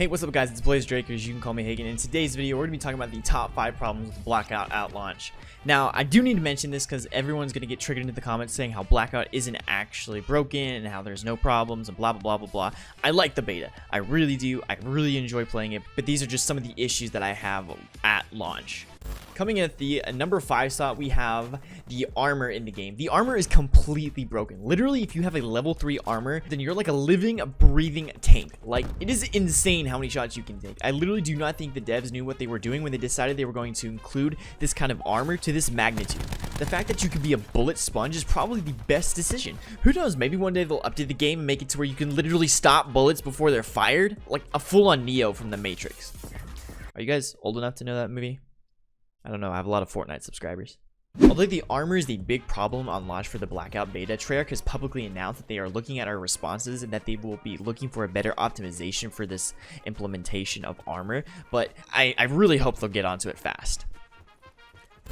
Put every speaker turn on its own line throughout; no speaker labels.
Hey, what's up guys, it's BLAZEDRAKE, or you can call me Hagen. In today's video, we're going to be talking about the top 5 problems with Blackout at launch. Now, I do need to mention this because everyone's going to get triggered into the comments saying how Blackout isn't actually broken and how there's no problems and blah blah blah blah blah. I like the beta, I really do, I really enjoy playing it, but these are just some of the issues that I have at launch. Coming in at the number 5 slot, we have the armor in the game. The armor is completely broken. Literally, if you have a level 3 armor, then you're like a living, breathing tank. Like, it is insane how many shots you can take. I literally do not think the devs knew what they were doing when they decided they were going to include this kind of armor to this magnitude. The fact that you can be a bullet sponge is probably the best decision. Who knows, maybe one day they'll update the game and make it to where you can literally stop bullets before they're fired, like a full-on Neo from the Matrix. Are you guys old enough to know that movie? I don't know, I have a lot of Fortnite subscribers. Although the armor is the big problem on launch for the Blackout beta, Treyarch has publicly announced that they are looking at our responses and that they will be looking for a better optimization for this implementation of armor, but I really hope they'll get onto it fast.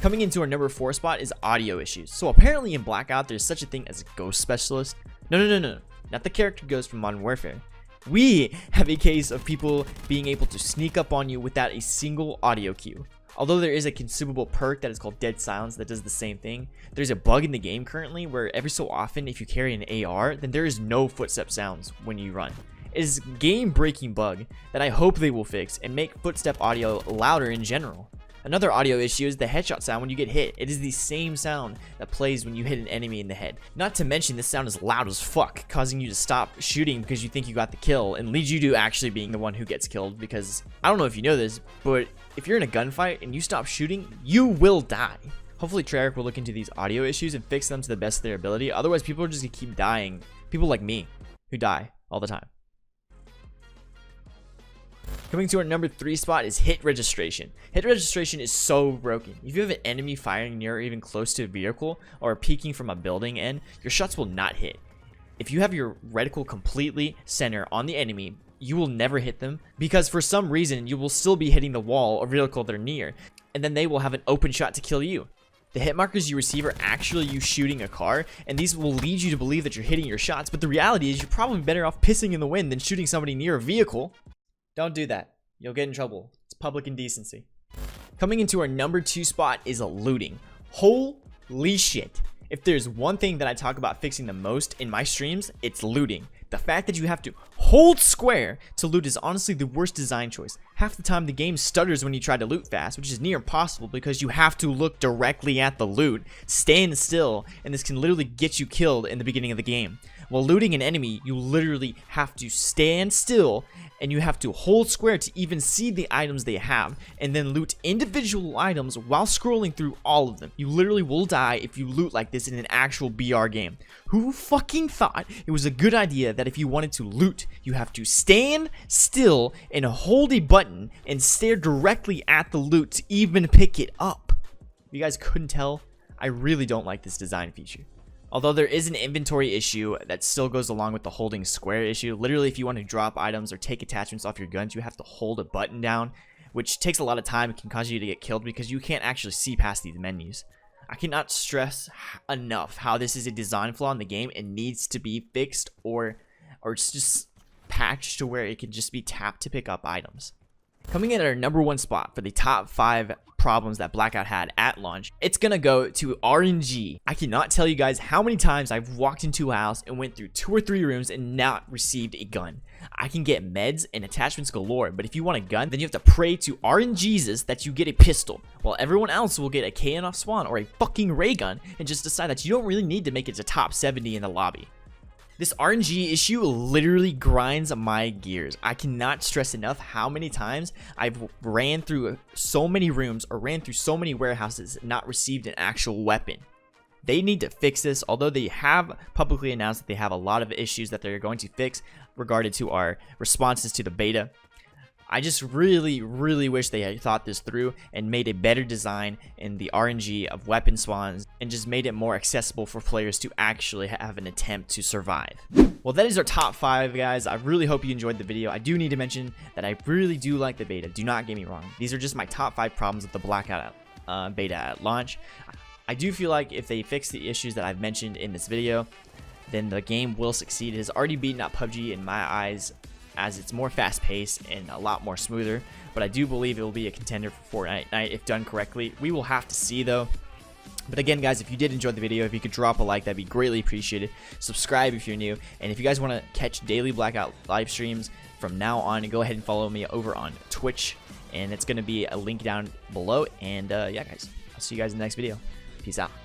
Coming into our number 4 spot is audio issues. So apparently in Blackout, there's such a thing as a ghost specialist. No, not the character Ghost from Modern Warfare. We have a case of people being able to sneak up on you without a single audio cue. Although there is a consumable perk that is called Dead Silence that does the same thing, there's a bug in the game currently where every so often if you carry an AR, then there is no footstep sounds when you run. It is a game-breaking bug that I hope they will fix and make footstep audio louder in general. Another audio issue is the headshot sound when you get hit. It is the same sound that plays when you hit an enemy in the head. Not to mention this sound is loud as fuck, causing you to stop shooting because you think you got the kill and leads you to actually being the one who gets killed, because I don't know if you know this, but if you're in a gunfight and you stop shooting, you will die. Hopefully Treyarch will look into these audio issues and fix them to the best of their ability. Otherwise people are just gonna keep dying. People like me who die all the time. Coming to our number 3 spot is hit registration. Hit registration is so broken. If you have an enemy firing near or even close to a vehicle or peeking from a building end, your shots will not hit. If you have your reticle completely center on the enemy, you will never hit them because for some reason you will still be hitting the wall or vehicle they're near, and then they will have an open shot to kill you. The hit markers you receive are actually you shooting a car, and these will lead you to believe that you're hitting your shots, but the reality is you're probably better off pissing in the wind than shooting somebody near a vehicle. Don't do that. You'll get in trouble. It's public indecency. Coming into our number 2 spot is looting. Holy shit. If there's one thing that I talk about fixing the most in my streams, it's looting. The fact that you have to hold square to loot is honestly the worst design choice. Half the time the game stutters when you try to loot fast, which is near impossible because you have to look directly at the loot, stand still, and this can literally get you killed in the beginning of the game. While looting an enemy, you literally have to stand still and you have to hold square to even see the items they have, and then loot individual items while scrolling through all of them. You literally will die if you loot like this in an actual BR game. Who fucking thought it was a good idea that if you wanted to loot, you have to stand still and hold a button and stare directly at the loot to even pick it up? If you guys couldn't tell, I really don't like this design feature. Although there is an inventory issue that still goes along with the holding square issue. Literally, if you want to drop items or take attachments off your guns, you have to hold a button down, which takes a lot of time and can cause you to get killed because you can't actually see past these menus. I cannot stress enough how this is a design flaw in the game and needs to be fixed or it's just patched to where it can just be tapped to pick up items. Coming in at our number 1 spot for the top 5 problems that Blackout had at launch, it's gonna go to RNG. I cannot tell you guys how many times I've walked into a house and went through 2 or 3 rooms and not received a gun. I can get meds and attachments galore, but if you want a gun, then you have to pray to RNGesus that you get a pistol, while everyone else will get a KN off spawn or a fucking ray gun and just decide that you don't really need to make it to top 70 in the lobby. This RNG issue literally grinds my gears. I cannot stress enough how many times I've ran through so many rooms or ran through so many warehouses and not received an actual weapon. They need to fix this, although they have publicly announced that they have a lot of issues that they're going to fix regarding to our responses to the beta. I just really wish they had thought this through and made a better design in the RNG of weapon spawns and just made it more accessible for players to actually have an attempt to survive. Well, that is our top 5, guys. I really hope you enjoyed the video. I do need to mention that I really do like the beta. Do not get me wrong. These are just my top 5 problems with the Blackout beta at launch. I do feel like if they fix the issues that I've mentioned in this video, then the game will succeed. It has already beaten out PUBG in my eyes as it's more fast-paced and a lot more smoother. But I do believe it will be a contender for Fortnite if done correctly. We will have to see though. But again, guys, if you did enjoy the video, if you could drop a like, that'd be greatly appreciated. Subscribe if you're new, and if you guys want to catch daily Blackout live streams from now on, go ahead and follow me over on Twitch, and it's going to be a link down below. And yeah, guys, I'll see you guys in the next video. Peace out.